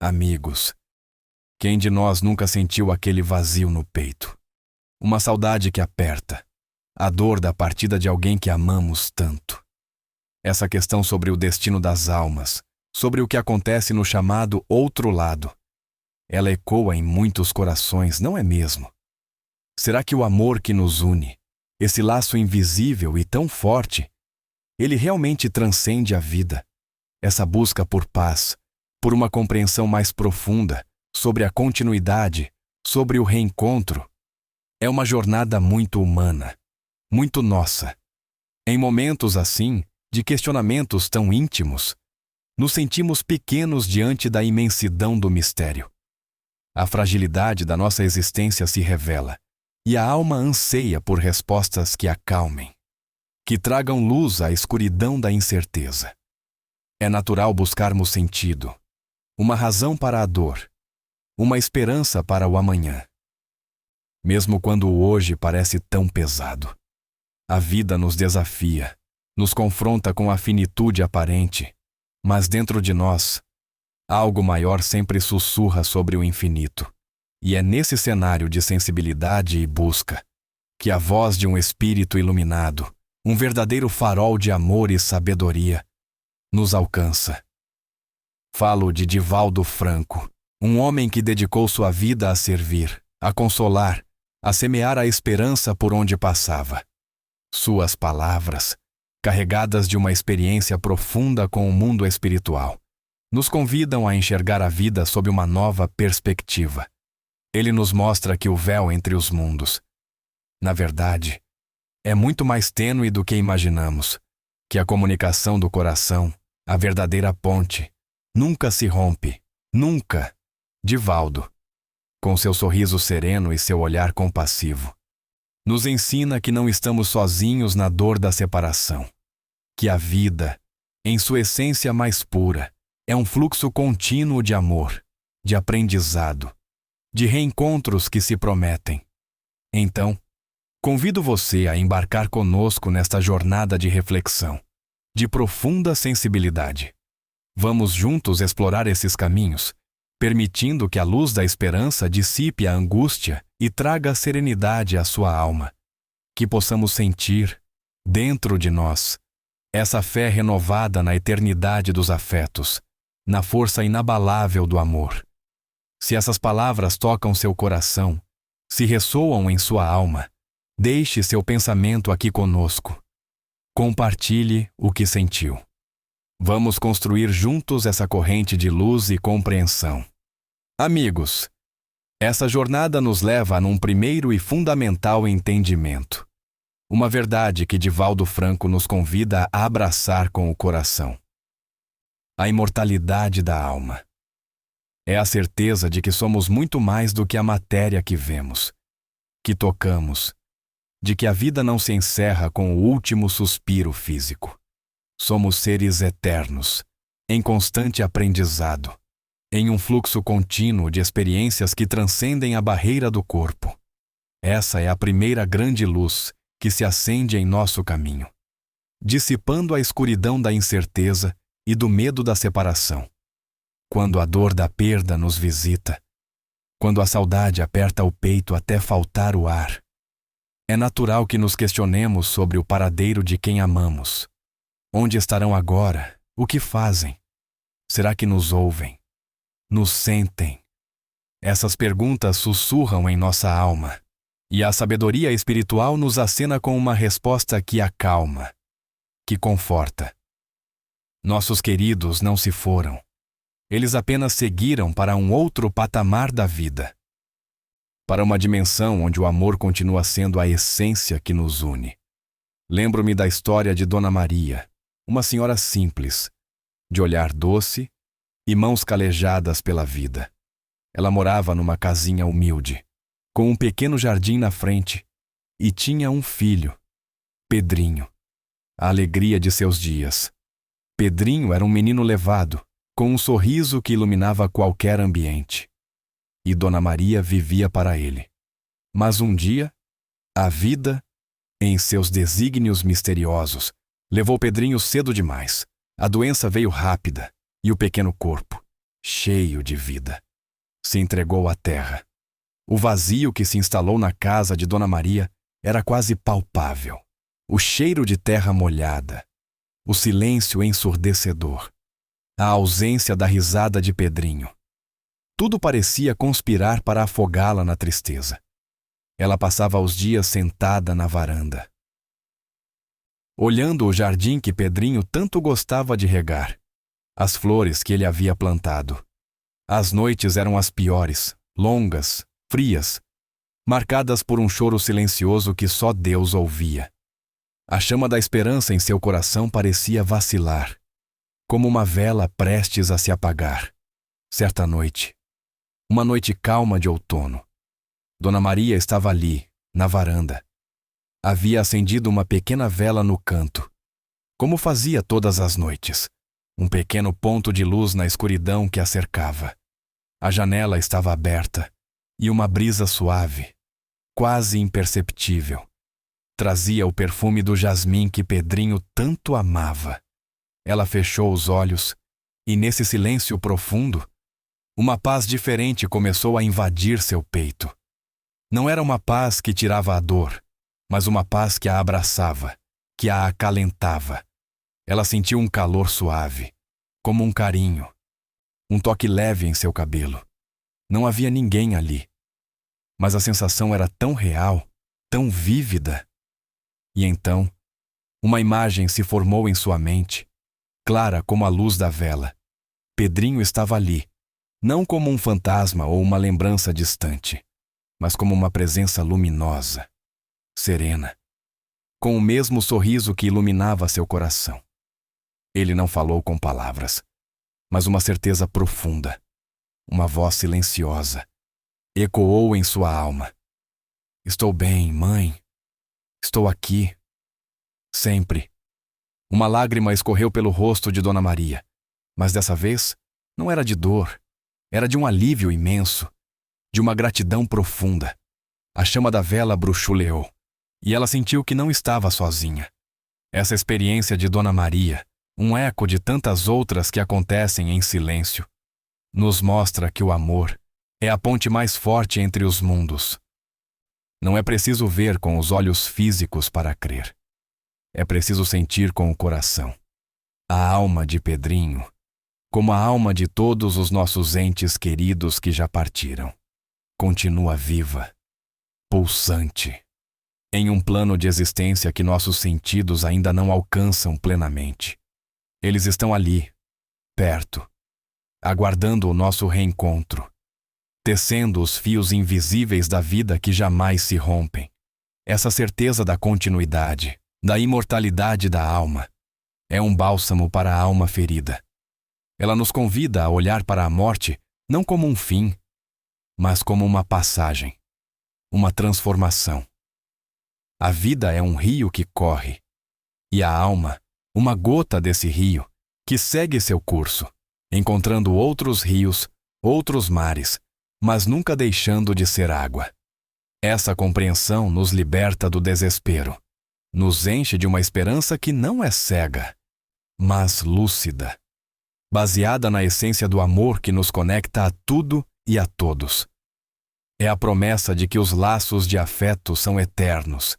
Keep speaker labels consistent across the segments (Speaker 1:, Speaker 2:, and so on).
Speaker 1: Amigos, quem de nós nunca sentiu aquele vazio no peito? Uma saudade que aperta, a dor da partida de alguém que amamos tanto. Essa questão sobre o destino das almas, sobre o que acontece no chamado outro lado, ela ecoa em muitos corações, não é mesmo? Será que o amor que nos une, esse laço invisível e tão forte, ele realmente transcende a vida? Essa busca por paz, por uma compreensão mais profunda, sobre a continuidade, sobre o reencontro, é uma jornada muito humana, muito nossa. Em momentos assim, de questionamentos tão íntimos, nos sentimos pequenos diante da imensidão do mistério. A fragilidade da nossa existência se revela, e a alma anseia por respostas que acalmem, que tragam luz à escuridão da incerteza. É natural buscarmos sentido, uma razão para a dor, uma esperança para o amanhã. Mesmo quando o hoje parece tão pesado, a vida nos desafia, nos confronta com a finitude aparente, mas dentro de nós, algo maior sempre sussurra sobre o infinito. E é nesse cenário de sensibilidade e busca que a voz de um espírito iluminado, um verdadeiro farol de amor e sabedoria, nos alcança. Falo de Divaldo Franco, um homem que dedicou sua vida a servir, a consolar, a semear a esperança por onde passava. Suas palavras, carregadas de uma experiência profunda com o mundo espiritual, nos convidam a enxergar a vida sob uma nova perspectiva. Ele nos mostra que o véu entre os mundos, na verdade, é muito mais tênue do que imaginamos, que a comunicação do coração, a verdadeira ponte, nunca se rompe, nunca. Divaldo, com seu sorriso sereno e seu olhar compassivo, nos ensina que não estamos sozinhos na dor da separação, que a vida, em sua essência mais pura, é um fluxo contínuo de amor, de aprendizado, de reencontros que se prometem. Então, convido você a embarcar conosco nesta jornada de reflexão, de profunda sensibilidade. Vamos juntos explorar esses caminhos, permitindo que a luz da esperança dissipe a angústia e traga serenidade à sua alma. Que possamos sentir, dentro de nós, essa fé renovada na eternidade dos afetos, na força inabalável do amor. Se essas palavras tocam seu coração, se ressoam em sua alma, deixe seu pensamento aqui conosco. Compartilhe o que sentiu. Vamos construir juntos essa corrente de luz e compreensão. Amigos, essa jornada nos leva a um primeiro e fundamental entendimento. Uma verdade que Divaldo Franco nos convida a abraçar com o coração. A imortalidade da alma. É a certeza de que somos muito mais do que a matéria que vemos, que tocamos, de que a vida não se encerra com o último suspiro físico. Somos seres eternos, em constante aprendizado, em um fluxo contínuo de experiências que transcendem a barreira do corpo. Essa é a primeira grande luz que se acende em nosso caminho, dissipando a escuridão da incerteza e do medo da separação. Quando a dor da perda nos visita, quando a saudade aperta o peito até faltar o ar, é natural que nos questionemos sobre o paradeiro de quem amamos. Onde estarão agora? O que fazem? Será que nos ouvem? Nos sentem? Essas perguntas sussurram em nossa alma, e a sabedoria espiritual nos acena com uma resposta que acalma, que conforta. Nossos queridos não se foram. Eles apenas seguiram para um outro patamar da vida, para uma dimensão onde o amor continua sendo a essência que nos une. Lembro-me da história de Dona Maria, uma senhora simples, de olhar doce e mãos calejadas pela vida. Ela morava numa casinha humilde, com um pequeno jardim na frente, e tinha um filho, Pedrinho, a alegria de seus dias. Pedrinho era um menino levado, com um sorriso que iluminava qualquer ambiente. E Dona Maria vivia para ele. Mas um dia, a vida, em seus desígnios misteriosos, levou Pedrinho cedo demais. A doença veio rápida, e o pequeno corpo, cheio de vida. Se entregou à terra. O vazio que se instalou na casa de Dona Maria era quase palpável. O cheiro de terra molhada, o silêncio ensurdecedor, a ausência da risada de Pedrinho. Tudo parecia conspirar para afogá-la na tristeza. Ela passava os dias sentada na varanda, olhando o jardim que Pedrinho tanto gostava de regar, as flores que ele havia plantado. As noites eram as piores, longas, frias, marcadas por um choro silencioso que só Deus ouvia. A chama da esperança em seu coração parecia vacilar, como uma vela prestes a se apagar. Certa noite, uma noite calma de outono, Dona Maria estava ali, na varanda. Havia acendido uma pequena vela no canto, como fazia todas as noites, um pequeno ponto de luz na escuridão que a cercava. A janela estava aberta e uma brisa suave, quase imperceptível, trazia o perfume do jasmim que Pedrinho tanto amava. Ela fechou os olhos e, nesse silêncio profundo, uma paz diferente começou a invadir seu peito. Não era uma paz que tirava a dor, mas uma paz que a abraçava, que a acalentava. Ela sentiu um calor suave, como um carinho, um toque leve em seu cabelo. Não havia ninguém ali, mas a sensação era tão real, tão vívida. E então, uma imagem se formou em sua mente, clara como a luz da vela. Pedrinho estava ali, não como um fantasma ou uma lembrança distante, mas como uma presença luminosa, serena, com o mesmo sorriso que iluminava seu coração. Ele não falou com palavras, mas uma certeza profunda, uma voz silenciosa, ecoou em sua alma. Estou bem, mãe. Estou aqui. Sempre. Uma lágrima escorreu pelo rosto de Dona Maria, mas dessa vez não era de dor, era de um alívio imenso, de uma gratidão profunda. A chama da vela bruxuleou, e ela sentiu que não estava sozinha. Essa experiência de Dona Maria, um eco de tantas outras que acontecem em silêncio, nos mostra que o amor é a ponte mais forte entre os mundos. Não é preciso ver com os olhos físicos para crer. É preciso sentir com o coração. A alma de Pedrinho, como a alma de todos os nossos entes queridos que já partiram, continua viva, pulsante, em um plano de existência que nossos sentidos ainda não alcançam plenamente. Eles estão ali, perto, aguardando o nosso reencontro, tecendo os fios invisíveis da vida que jamais se rompem. Essa certeza da continuidade, da imortalidade da alma, é um bálsamo para a alma ferida. Ela nos convida a olhar para a morte não como um fim, mas como uma passagem, uma transformação. A vida é um rio que corre, e a alma, uma gota desse rio, que segue seu curso, encontrando outros rios, outros mares, mas nunca deixando de ser água. Essa compreensão nos liberta do desespero, nos enche de uma esperança que não é cega, mas lúcida, baseada na essência do amor que nos conecta a tudo e a todos. É a promessa de que os laços de afeto são eternos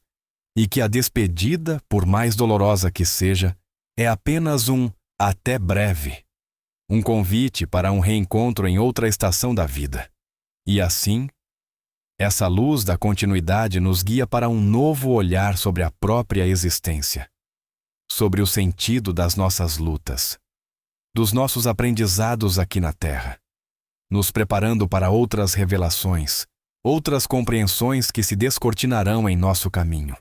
Speaker 1: e que a despedida, por mais dolorosa que seja, é apenas um até breve, um convite para um reencontro em outra estação da vida. E assim, essa luz da continuidade nos guia para um novo olhar sobre a própria existência, sobre o sentido das nossas lutas, dos nossos aprendizados aqui na Terra, nos preparando para outras revelações, outras compreensões que se descortinarão em nosso caminho.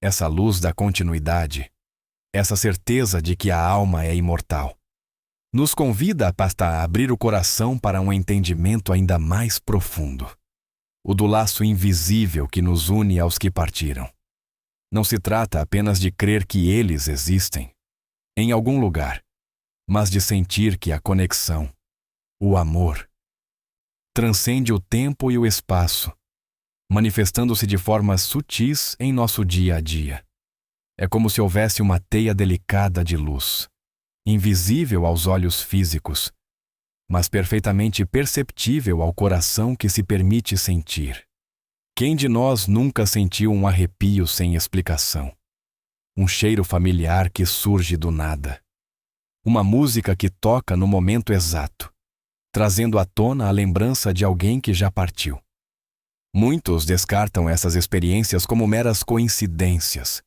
Speaker 1: Essa luz da continuidade, essa certeza de que a alma é imortal, nos convida a abrir o coração para um entendimento ainda mais profundo, o do laço invisível que nos une aos que partiram. Não se trata apenas de crer que eles existem, em algum lugar, mas de sentir que a conexão, o amor, transcende o tempo e o espaço, manifestando-se de formas sutis em nosso dia a dia. É como se houvesse uma teia delicada de luz, invisível aos olhos físicos, mas perfeitamente perceptível ao coração que se permite sentir. Quem de nós nunca sentiu um arrepio sem explicação? Um cheiro familiar que surge do nada. Uma música que toca no momento exato, trazendo à tona a lembrança de alguém que já partiu. Muitos descartam essas experiências como meras coincidências,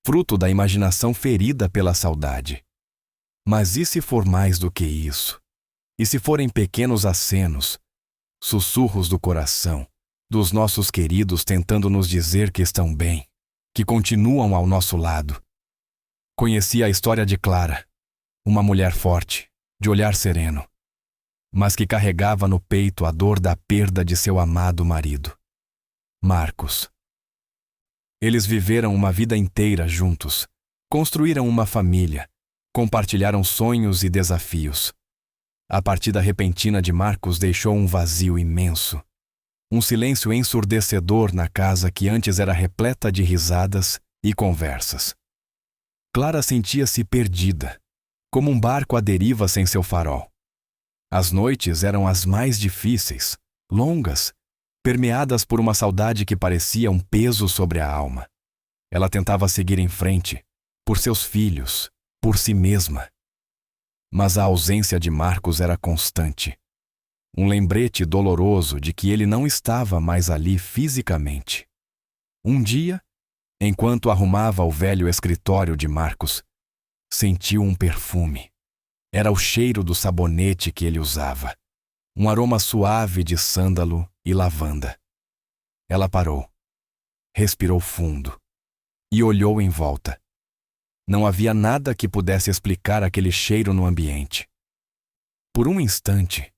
Speaker 1: fruto da imaginação ferida pela saudade. Mas e se for mais do que isso? E se forem pequenos acenos, sussurros do coração, dos nossos queridos tentando nos dizer que estão bem, que continuam ao nosso lado? Conheci a história de Clara, uma mulher forte, de olhar sereno, mas que carregava no peito a dor da perda de seu amado marido, Marcos. Eles viveram uma vida inteira juntos, construíram uma família, compartilharam sonhos e desafios. A partida repentina de Marcos deixou um vazio imenso, um silêncio ensurdecedor na casa que antes era repleta de risadas e conversas. Clara sentia-se perdida, como um barco à deriva sem seu farol. As noites eram as mais difíceis, longas, permeadas por uma saudade que parecia um peso sobre a alma. Ela tentava seguir em frente, por seus filhos, por si mesma. Mas a ausência de Marcos era constante. Um lembrete doloroso de que ele não estava mais ali fisicamente. Um dia, enquanto arrumava o velho escritório de Marcos, sentiu um perfume. Era o cheiro do sabonete que ele usava, um aroma suave de sândalo e lavanda. Ela parou, respirou fundo e olhou em volta. Não havia nada que pudesse explicar aquele cheiro no ambiente. Por um instante,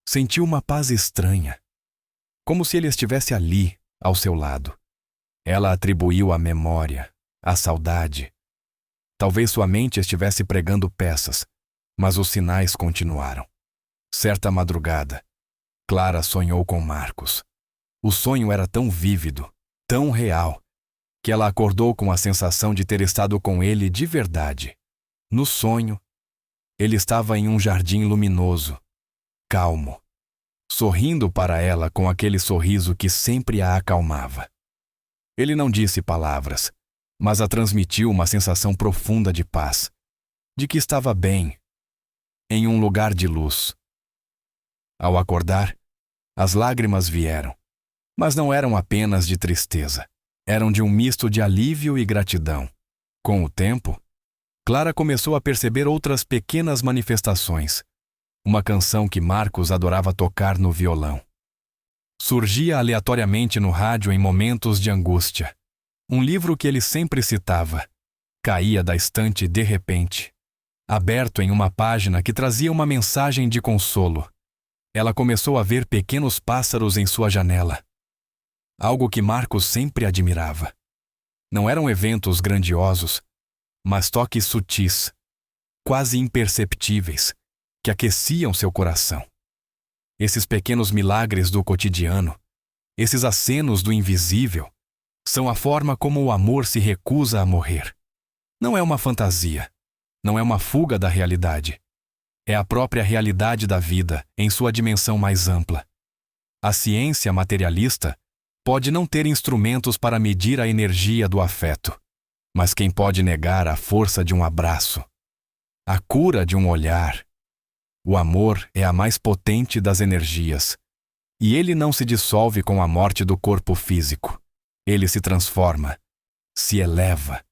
Speaker 1: sentiu uma paz estranha, como se ele estivesse ali, ao seu lado. Ela atribuiu à memória, à saudade. Talvez sua mente estivesse pregando peças, mas os sinais continuaram. Certa madrugada, Clara sonhou com Marcos. O sonho era tão vívido, tão real, que ela acordou com a sensação de ter estado com ele de verdade. No sonho, ele estava em um jardim luminoso, calmo, sorrindo para ela com aquele sorriso que sempre a acalmava. Ele não disse palavras, mas a transmitiu uma sensação profunda de paz, de que estava bem, em um lugar de luz. Ao acordar, as lágrimas vieram, mas não eram apenas de tristeza. Eram de um misto de alívio e gratidão. Com o tempo, Clara começou a perceber outras pequenas manifestações. Uma canção que Marcos adorava tocar no violão. Surgia aleatoriamente no rádio em momentos de angústia. Um livro que ele sempre citava. Caía da estante de repente, aberto em uma página que trazia uma mensagem de consolo. Ela começou a ver pequenos pássaros em sua janela. Algo que Marcos sempre admirava. Não eram eventos grandiosos, mas toques sutis, quase imperceptíveis, que aqueciam seu coração. Esses pequenos milagres do cotidiano, esses acenos do invisível, são a forma como o amor se recusa a morrer. Não é uma fantasia, não é uma fuga da realidade. É a própria realidade da vida em sua dimensão mais ampla. A ciência materialista pode não ter instrumentos para medir a energia do afeto, mas quem pode negar a força de um abraço, a cura de um olhar? O amor é a mais potente das energias, e ele não se dissolve com a morte do corpo físico. Ele se transforma, se eleva,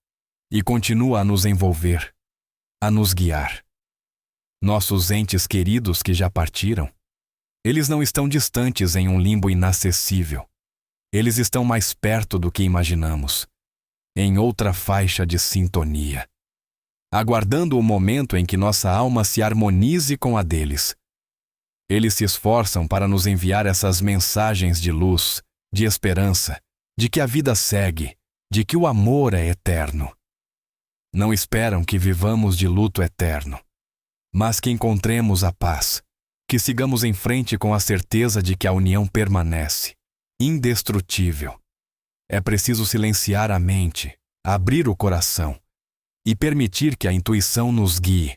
Speaker 1: e continua a nos envolver, a nos guiar. Nossos entes queridos que já partiram, eles não estão distantes em um limbo inacessível. Eles estão mais perto do que imaginamos, em outra faixa de sintonia, aguardando o momento em que nossa alma se harmonize com a deles. Eles se esforçam para nos enviar essas mensagens de luz, de esperança, de que a vida segue, de que o amor é eterno. Não esperam que vivamos de luto eterno, mas que encontremos a paz, que sigamos em frente com a certeza de que a união permanece, indestrutível. É preciso silenciar a mente, abrir o coração e permitir que a intuição nos guie.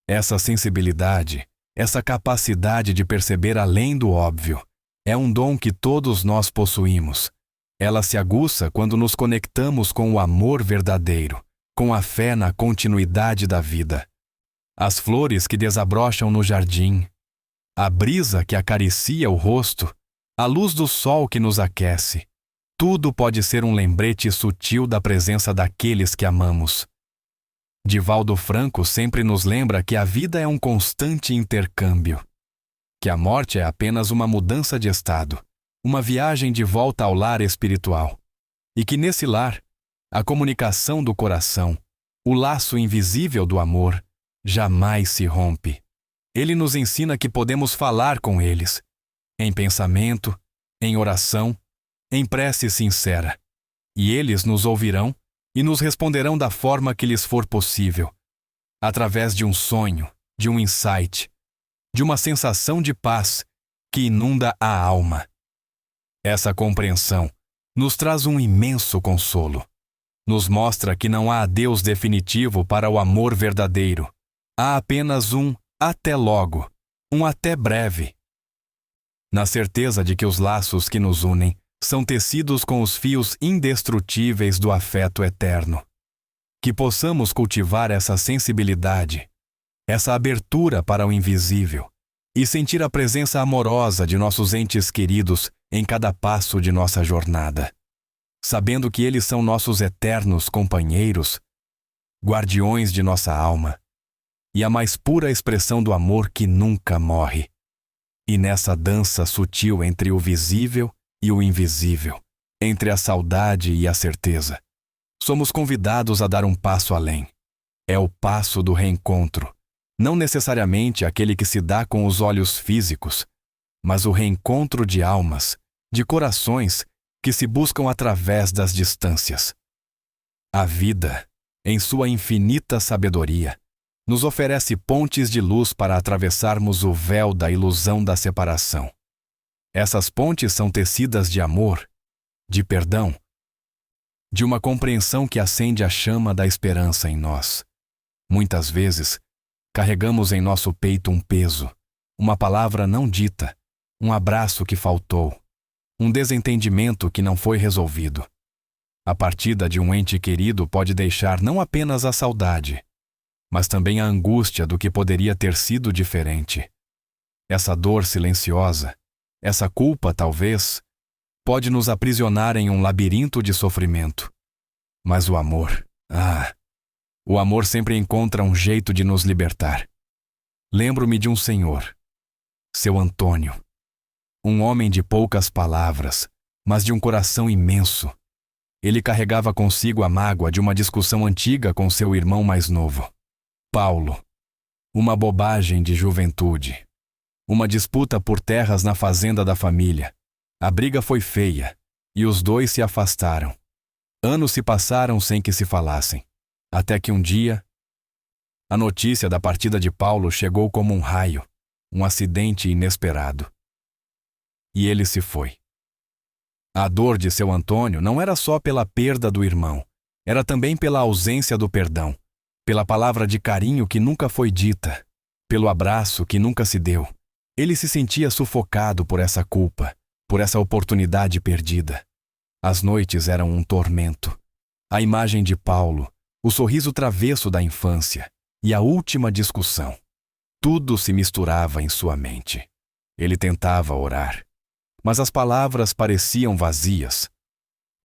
Speaker 1: Essa sensibilidade Essa capacidade de perceber além do óbvio é um dom que todos nós possuímos. Ela se aguça quando nos conectamos com o amor verdadeiro, com a fé na continuidade da vida. As flores que desabrocham no jardim, a brisa que acaricia o rosto, a luz do sol que nos aquece, tudo pode ser um lembrete sutil da presença daqueles que amamos. Divaldo Franco sempre nos lembra que a vida é um constante intercâmbio, que a morte é apenas uma mudança de estado, uma viagem de volta ao lar espiritual, e que nesse lar, a comunicação do coração, o laço invisível do amor, jamais se rompe. Ele nos ensina que podemos falar com eles, em pensamento, em oração, em prece sincera, e eles nos ouvirão e nos responderão da forma que lhes for possível, através de um sonho, de um insight, de uma sensação de paz que inunda a alma. Essa compreensão nos traz um imenso consolo. Nos mostra que não há adeus definitivo para o amor verdadeiro. Há apenas um até logo, um até breve. Na certeza de que os laços que nos unem são tecidos com os fios indestrutíveis do afeto eterno. Que possamos cultivar essa sensibilidade, essa abertura para o invisível, e sentir a presença amorosa de nossos entes queridos em cada passo de nossa jornada, sabendo que eles são nossos eternos companheiros, guardiões de nossa alma, e a mais pura expressão do amor que nunca morre. E nessa dança sutil entre o visível e o invisível, entre a saudade e a certeza, somos convidados a dar um passo além. É o passo do reencontro, não necessariamente aquele que se dá com os olhos físicos, mas o reencontro de almas, de corações que se buscam através das distâncias. A vida, em sua infinita sabedoria, nos oferece pontes de luz para atravessarmos o véu da ilusão da separação. Essas pontes são tecidas de amor, de perdão, de uma compreensão que acende a chama da esperança em nós. Muitas vezes, carregamos em nosso peito um peso, uma palavra não dita, um abraço que faltou, um desentendimento que não foi resolvido. A partida de um ente querido pode deixar não apenas a saudade, mas também a angústia do que poderia ter sido diferente. Essa dor silenciosa, essa culpa, talvez, pode nos aprisionar em um labirinto de sofrimento. Mas o amor, o amor sempre encontra um jeito de nos libertar. Lembro-me de um senhor, seu Antônio, um homem de poucas palavras, mas de um coração imenso. Ele carregava consigo a mágoa de uma discussão antiga com seu irmão mais novo, Paulo. Uma bobagem de juventude. Uma disputa por terras na fazenda da família. A briga foi feia, e os dois se afastaram. Anos se passaram sem que se falassem, até que um dia, a notícia da partida de Paulo chegou como um raio, um acidente inesperado. E ele se foi. A dor de seu Antônio não era só pela perda do irmão, era também pela ausência do perdão, pela palavra de carinho que nunca foi dita, pelo abraço que nunca se deu. Ele se sentia sufocado por essa culpa, por essa oportunidade perdida. As noites eram um tormento. A imagem de Paulo, o sorriso travesso da infância e a última discussão. Tudo se misturava em sua mente. Ele tentava orar, mas as palavras pareciam vazias.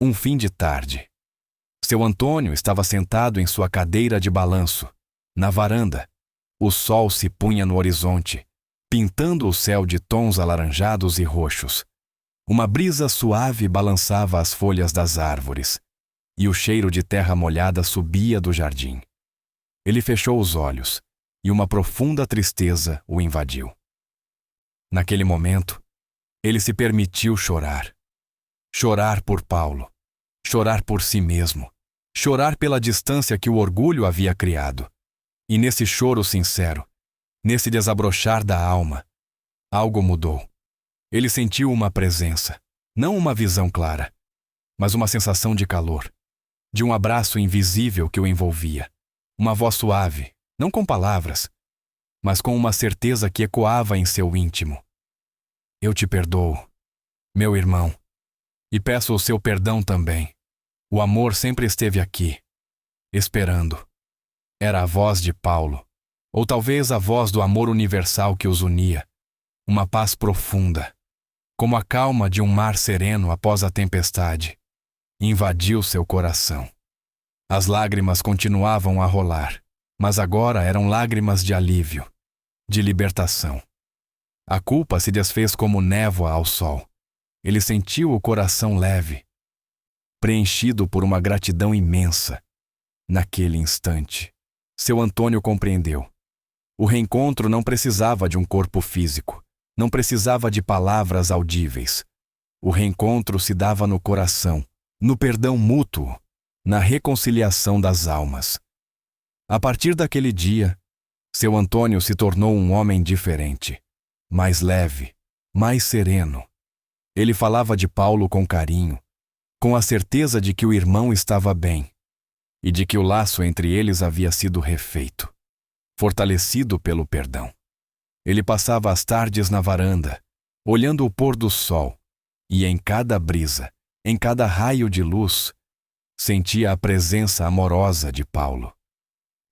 Speaker 1: Um fim de tarde. Seu Antônio estava sentado em sua cadeira de balanço, na varanda. O sol se punha no horizonte, pintando o céu de tons alaranjados e roxos. Uma brisa suave balançava as folhas das árvores, e o cheiro de terra molhada subia do jardim. Ele fechou os olhos, e uma profunda tristeza o invadiu. Naquele momento, ele se permitiu chorar. Chorar por Paulo, chorar por si mesmo, chorar pela distância que o orgulho havia criado. E nesse choro sincero, nesse desabrochar da alma, algo mudou. Ele sentiu uma presença, não uma visão clara, mas uma sensação de calor, de um abraço invisível que o envolvia, uma voz suave, não com palavras, mas com uma certeza que ecoava em seu íntimo. Eu te perdoo, meu irmão, e peço o seu perdão também. O amor sempre esteve aqui, esperando. Era a voz de Paulo, ou talvez a voz do amor universal que os unia, uma paz profunda, como a calma de um mar sereno após a tempestade, invadiu seu coração. As lágrimas continuavam a rolar, mas agora eram lágrimas de alívio, de libertação. A culpa se desfez como névoa ao sol. Ele sentiu o coração leve, preenchido por uma gratidão imensa. Naquele instante, seu Antônio compreendeu. O reencontro não precisava de um corpo físico, não precisava de palavras audíveis. O reencontro se dava no coração, no perdão mútuo, na reconciliação das almas. A partir daquele dia, seu Antônio se tornou um homem diferente, mais leve, mais sereno. Ele falava de Paulo com carinho, com a certeza de que o irmão estava bem e de que o laço entre eles havia sido refeito, fortalecido pelo perdão. Ele passava as tardes na varanda, olhando o pôr do sol, e em cada brisa, em cada raio de luz, sentia a presença amorosa de Paulo.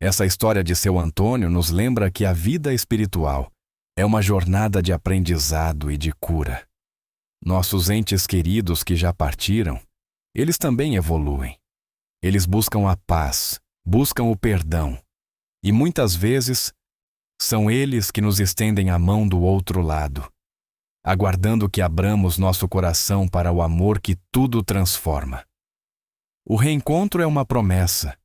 Speaker 1: Essa história de seu Antônio nos lembra que a vida espiritual é uma jornada de aprendizado e de cura. Nossos entes queridos que já partiram, eles também evoluem. Eles buscam a paz, buscam o perdão, e muitas vezes são eles que nos estendem a mão do outro lado, aguardando que abramos nosso coração para o amor que tudo transforma. O reencontro é uma promessa,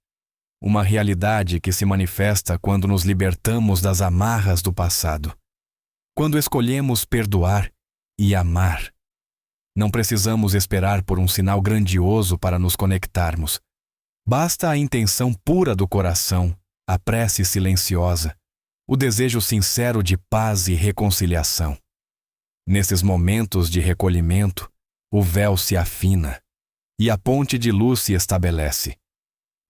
Speaker 1: uma realidade que se manifesta quando nos libertamos das amarras do passado, quando escolhemos perdoar e amar. Não precisamos esperar por um sinal grandioso para nos conectarmos. Basta a intenção pura do coração, a prece silenciosa, o desejo sincero de paz e reconciliação. Nesses momentos de recolhimento, o véu se afina e a ponte de luz se estabelece.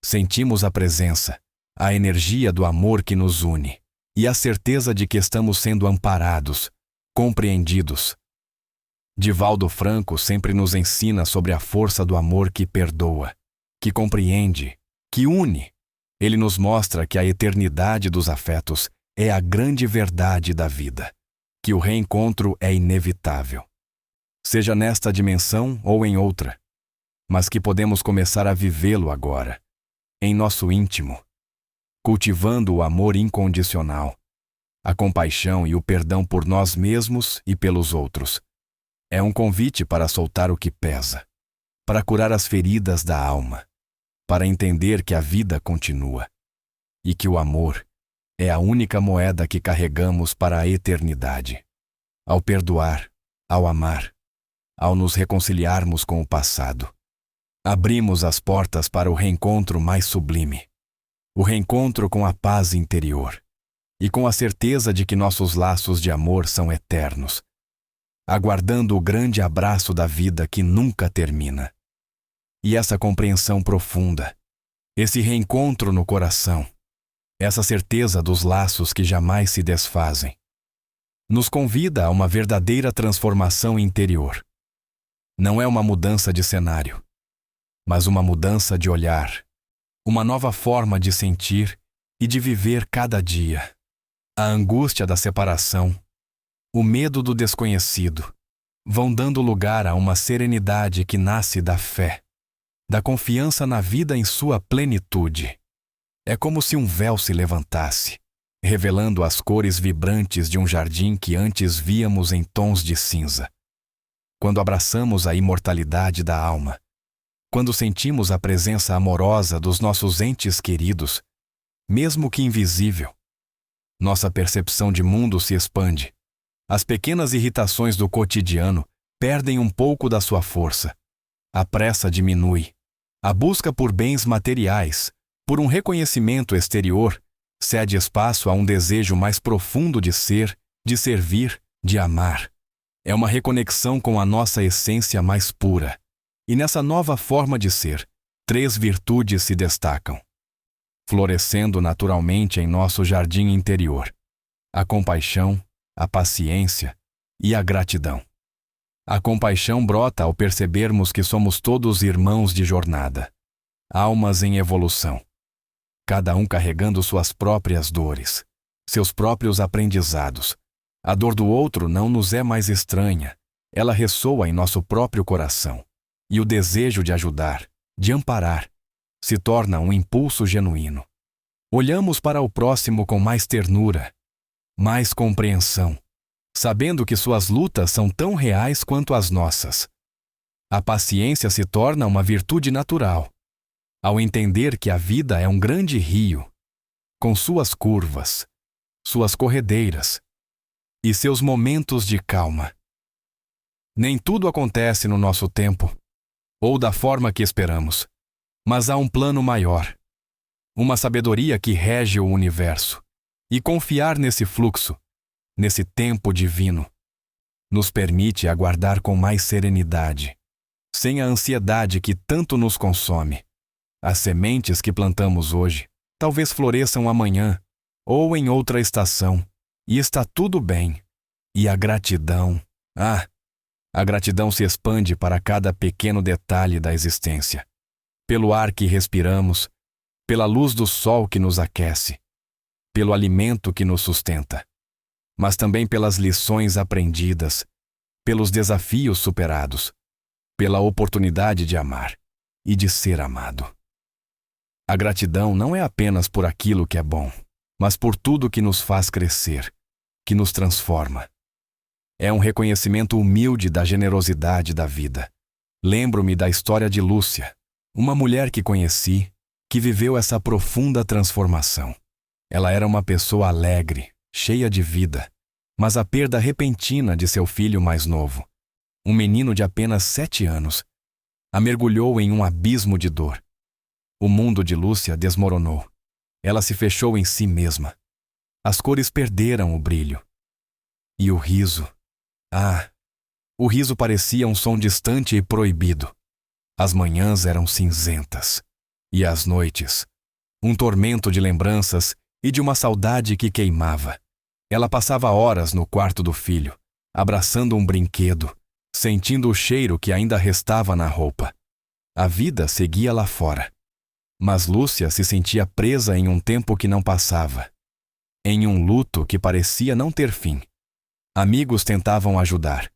Speaker 1: Sentimos a presença, a energia do amor que nos une e a certeza de que estamos sendo amparados, compreendidos. Divaldo Franco sempre nos ensina sobre a força do amor que perdoa, que compreende, que une. Ele nos mostra que a eternidade dos afetos é a grande verdade da vida, que o reencontro é inevitável, seja nesta dimensão ou em outra, mas que podemos começar a vivê-lo agora, em nosso íntimo, cultivando o amor incondicional, a compaixão e o perdão por nós mesmos e pelos outros. É um convite para soltar o que pesa, para curar as feridas da alma, para entender que a vida continua e que o amor é a única moeda que carregamos para a eternidade. Ao perdoar, ao amar, ao nos reconciliarmos com o passado, abrimos as portas para o reencontro mais sublime, o reencontro com a paz interior e com a certeza de que nossos laços de amor são eternos, aguardando o grande abraço da vida que nunca termina. E essa compreensão profunda, esse reencontro no coração, essa certeza dos laços que jamais se desfazem, nos convida a uma verdadeira transformação interior. Não é uma mudança de cenário, mas uma mudança de olhar, uma nova forma de sentir e de viver cada dia. A angústia da separação, o medo do desconhecido, vão dando lugar a uma serenidade que nasce da fé, da confiança na vida em sua plenitude. É como se um véu se levantasse, revelando as cores vibrantes de um jardim que antes víamos em tons de cinza. Quando abraçamos a imortalidade da alma, quando sentimos a presença amorosa dos nossos entes queridos, mesmo que invisível, nossa percepção de mundo se expande. As pequenas irritações do cotidiano perdem um pouco da sua força. A pressa diminui. A busca por bens materiais, por um reconhecimento exterior, cede espaço a um desejo mais profundo de ser, de servir, de amar. É uma reconexão com a nossa essência mais pura. E nessa nova forma de ser, 3 virtudes se destacam, florescendo naturalmente em nosso jardim interior: a compaixão, a paciência e a gratidão. A compaixão brota ao percebermos que somos todos irmãos de jornada, almas em evolução, cada um carregando suas próprias dores, seus próprios aprendizados. A dor do outro não nos é mais estranha, ela ressoa em nosso próprio coração, e o desejo de ajudar, de amparar, se torna um impulso genuíno. Olhamos para o próximo com mais ternura, mais compreensão, sabendo que suas lutas são tão reais quanto as nossas. A paciência se torna uma virtude natural, ao entender que a vida é um grande rio, com suas curvas, suas corredeiras e seus momentos de calma. Nem tudo acontece no nosso tempo, ou da forma que esperamos, mas há um plano maior, uma sabedoria que rege o universo, e confiar nesse fluxo, nesse tempo divino, nos permite aguardar com mais serenidade, sem a ansiedade que tanto nos consome. As sementes que plantamos hoje talvez floresçam amanhã ou em outra estação, e está tudo bem. E a gratidão, a gratidão se expande para cada pequeno detalhe da existência, pelo ar que respiramos, pela luz do sol que nos aquece, pelo alimento que nos sustenta, mas também pelas lições aprendidas, pelos desafios superados, pela oportunidade de amar e de ser amado. A gratidão não é apenas por aquilo que é bom, mas por tudo que nos faz crescer, que nos transforma. É um reconhecimento humilde da generosidade da vida. Lembro-me da história de Lúcia, uma mulher que conheci, que viveu essa profunda transformação. Ela era uma pessoa alegre, cheia de vida, mas a perda repentina de seu filho mais novo, um menino de apenas 7 anos, a mergulhou em um abismo de dor. O mundo de Lúcia desmoronou. Ela se fechou em si mesma. As cores perderam o brilho. E o riso. O riso parecia um som distante e proibido. As manhãs eram cinzentas. E as noites, um tormento de lembranças e de uma saudade que queimava. Ela passava horas no quarto do filho, abraçando um brinquedo, sentindo o cheiro que ainda restava na roupa. A vida seguia lá fora. Mas Lúcia se sentia presa em um tempo que não passava, em um luto que parecia não ter fim. Amigos tentavam ajudar,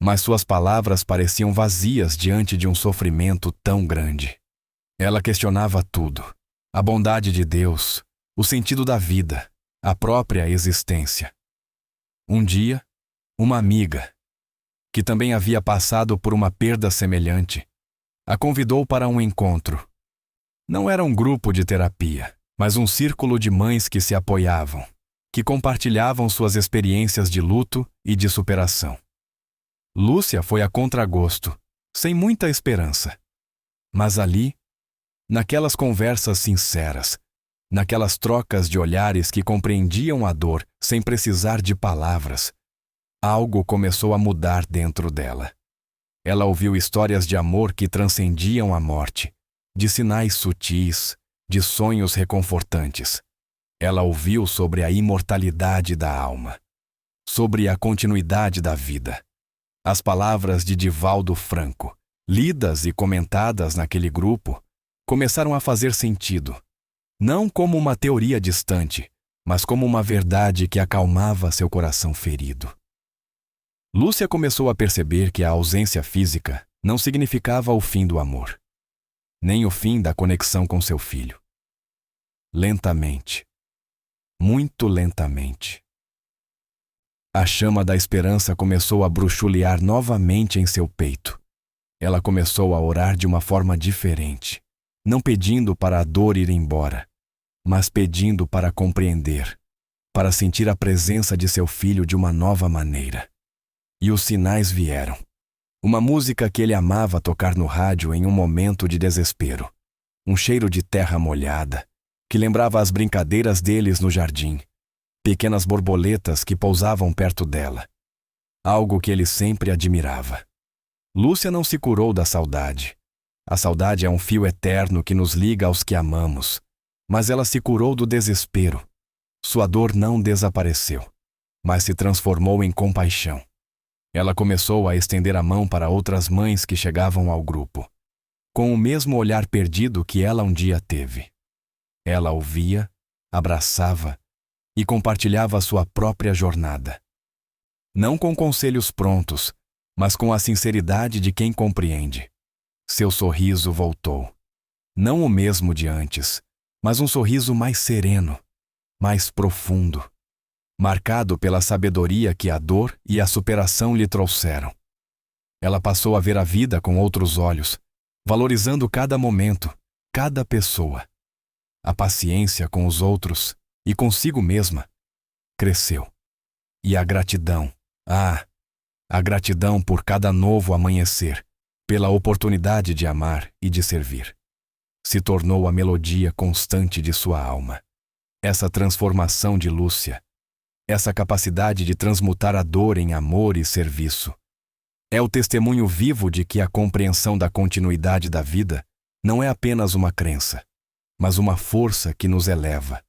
Speaker 1: mas suas palavras pareciam vazias diante de um sofrimento tão grande. Ela questionava tudo: a bondade de Deus, o sentido da vida, a própria existência. Um dia, uma amiga, que também havia passado por uma perda semelhante, a convidou para um encontro. Não era um grupo de terapia, mas um círculo de mães que se apoiavam, que compartilhavam suas experiências de luto e de superação. Lúcia foi a contragosto, sem muita esperança. Mas ali, naquelas conversas sinceras, naquelas trocas de olhares que compreendiam a dor sem precisar de palavras, algo começou a mudar dentro dela. Ela ouviu histórias de amor que transcendiam a morte, de sinais sutis, de sonhos reconfortantes. Ela ouviu sobre a imortalidade da alma, sobre a continuidade da vida. As palavras de Divaldo Franco, lidas e comentadas naquele grupo, começaram a fazer sentido, não como uma teoria distante, mas como uma verdade que acalmava seu coração ferido. Lúcia começou a perceber que a ausência física não significava o fim do amor, nem o fim da conexão com seu filho. Lentamente, muito lentamente, a chama da esperança começou a bruxulear novamente em seu peito. Ela começou a orar de uma forma diferente, não pedindo para a dor ir embora, mas pedindo para compreender, para sentir a presença de seu filho de uma nova maneira. E os sinais vieram. Uma música que ele amava tocar no rádio em um momento de desespero. Um cheiro de terra molhada, que lembrava as brincadeiras deles no jardim. Pequenas borboletas que pousavam perto dela. Algo que ele sempre admirava. Lúcia não se curou da saudade. A saudade é um fio eterno que nos liga aos que amamos. Mas ela se curou do desespero. Sua dor não desapareceu. mas se transformou em compaixão. Ela começou a estender a mão para outras mães que chegavam ao grupo, com o mesmo olhar perdido que ela um dia teve. Ela ouvia, abraçava e compartilhava sua própria jornada. Não com conselhos prontos, mas com a sinceridade de quem compreende. Seu sorriso voltou. Não o mesmo de antes, mas um sorriso mais sereno, mais profundo, marcado pela sabedoria que a dor e a superação lhe trouxeram. Ela passou a ver a vida com outros olhos, valorizando cada momento, cada pessoa. A paciência com os outros e consigo mesma cresceu. E a gratidão, a gratidão por cada novo amanhecer, pela oportunidade de amar e de servir, se tornou a melodia constante de sua alma. Essa transformação de Lúcia, essa capacidade de transmutar a dor em amor e serviço, é o testemunho vivo de que a compreensão da continuidade da vida não é apenas uma crença, mas uma força que nos eleva.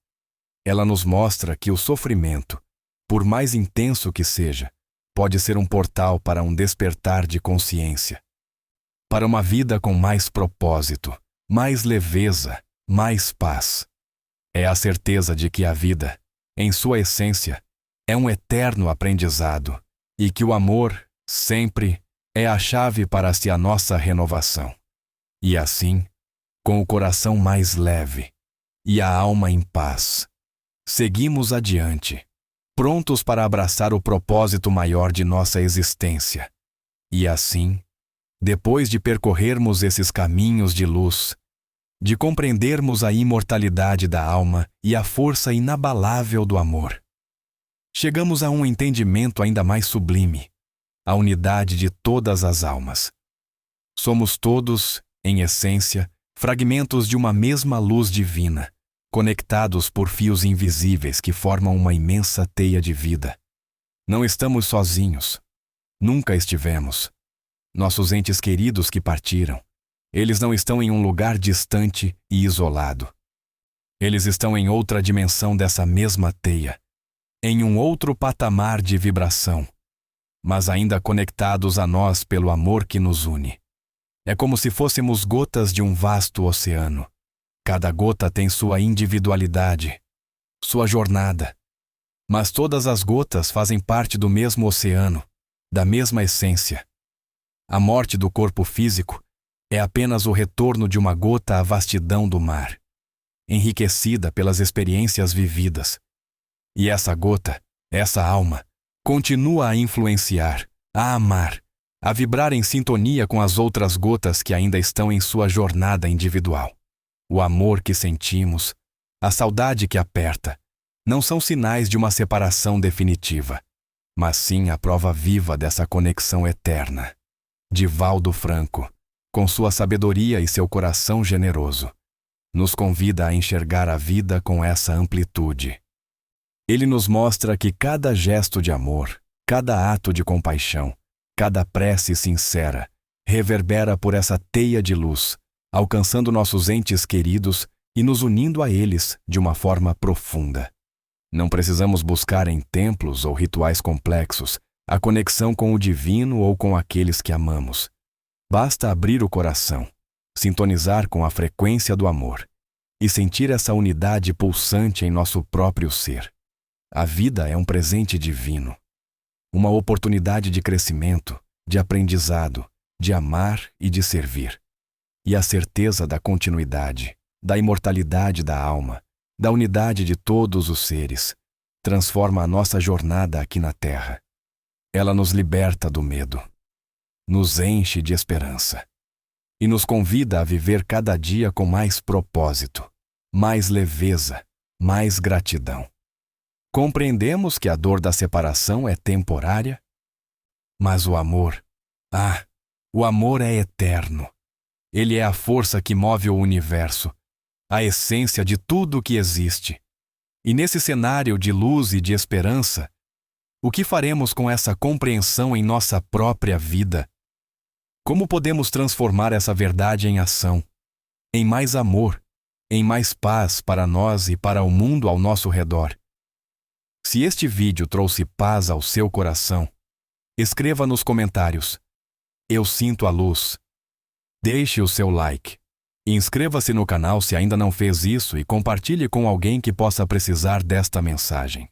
Speaker 1: Ela nos mostra que o sofrimento, por mais intenso que seja, pode ser um portal para um despertar de consciência, para uma vida com mais propósito, mais leveza, mais paz. É a certeza de que a vida, em sua essência, é um eterno aprendizado e que o amor, sempre, é a chave para a nossa renovação. E assim, com o coração mais leve e a alma em paz, seguimos adiante, prontos para abraçar o propósito maior de nossa existência. E assim, depois de percorrermos esses caminhos de luz, de compreendermos a imortalidade da alma e a força inabalável do amor, chegamos a um entendimento ainda mais sublime, a unidade de todas as almas. Somos todos, em essência, fragmentos de uma mesma luz divina, conectados por fios invisíveis que formam uma imensa teia de vida. Não estamos sozinhos. Nunca estivemos. Nossos entes queridos que partiram, eles não estão em um lugar distante e isolado. Eles estão em outra dimensão dessa mesma teia, em um outro patamar de vibração, mas ainda conectados a nós pelo amor que nos une. É como se fôssemos gotas de um vasto oceano. Cada gota tem sua individualidade, sua jornada, mas todas as gotas fazem parte do mesmo oceano, da mesma essência. A morte do corpo físico é apenas o retorno de uma gota à vastidão do mar, enriquecida pelas experiências vividas. E essa gota, essa alma, continua a influenciar, a amar, a vibrar em sintonia com as outras gotas que ainda estão em sua jornada individual. O amor que sentimos, a saudade que aperta, não são sinais de uma separação definitiva, mas sim a prova viva dessa conexão eterna. Divaldo Franco, com sua sabedoria e seu coração generoso, nos convida a enxergar a vida com essa amplitude. Ele nos mostra que cada gesto de amor, cada ato de compaixão, cada prece sincera, reverbera por essa teia de luz, alcançando nossos entes queridos e nos unindo a eles de uma forma profunda. Não precisamos buscar em templos ou rituais complexos a conexão com o divino ou com aqueles que amamos. Basta abrir o coração, sintonizar com a frequência do amor e sentir essa unidade pulsante em nosso próprio ser. A vida é um presente divino, uma oportunidade de crescimento, de aprendizado, de amar e de servir. E a certeza da continuidade, da imortalidade da alma, da unidade de todos os seres, transforma a nossa jornada aqui na Terra. Ela nos liberta do medo, nos enche de esperança e nos convida a viver cada dia com mais propósito, mais leveza, mais gratidão. Compreendemos que a dor da separação é temporária, mas o amor, o amor é eterno. Ele é a força que move o universo, a essência de tudo o que existe. E nesse cenário de luz e de esperança, o que faremos com essa compreensão em nossa própria vida? Como podemos transformar essa verdade em ação, em mais amor, em mais paz para nós e para o mundo ao nosso redor? Se este vídeo trouxe paz ao seu coração, escreva nos comentários: "Eu sinto a luz". Deixe o seu like. Inscreva-se no canal se ainda não fez isso e compartilhe com alguém que possa precisar desta mensagem.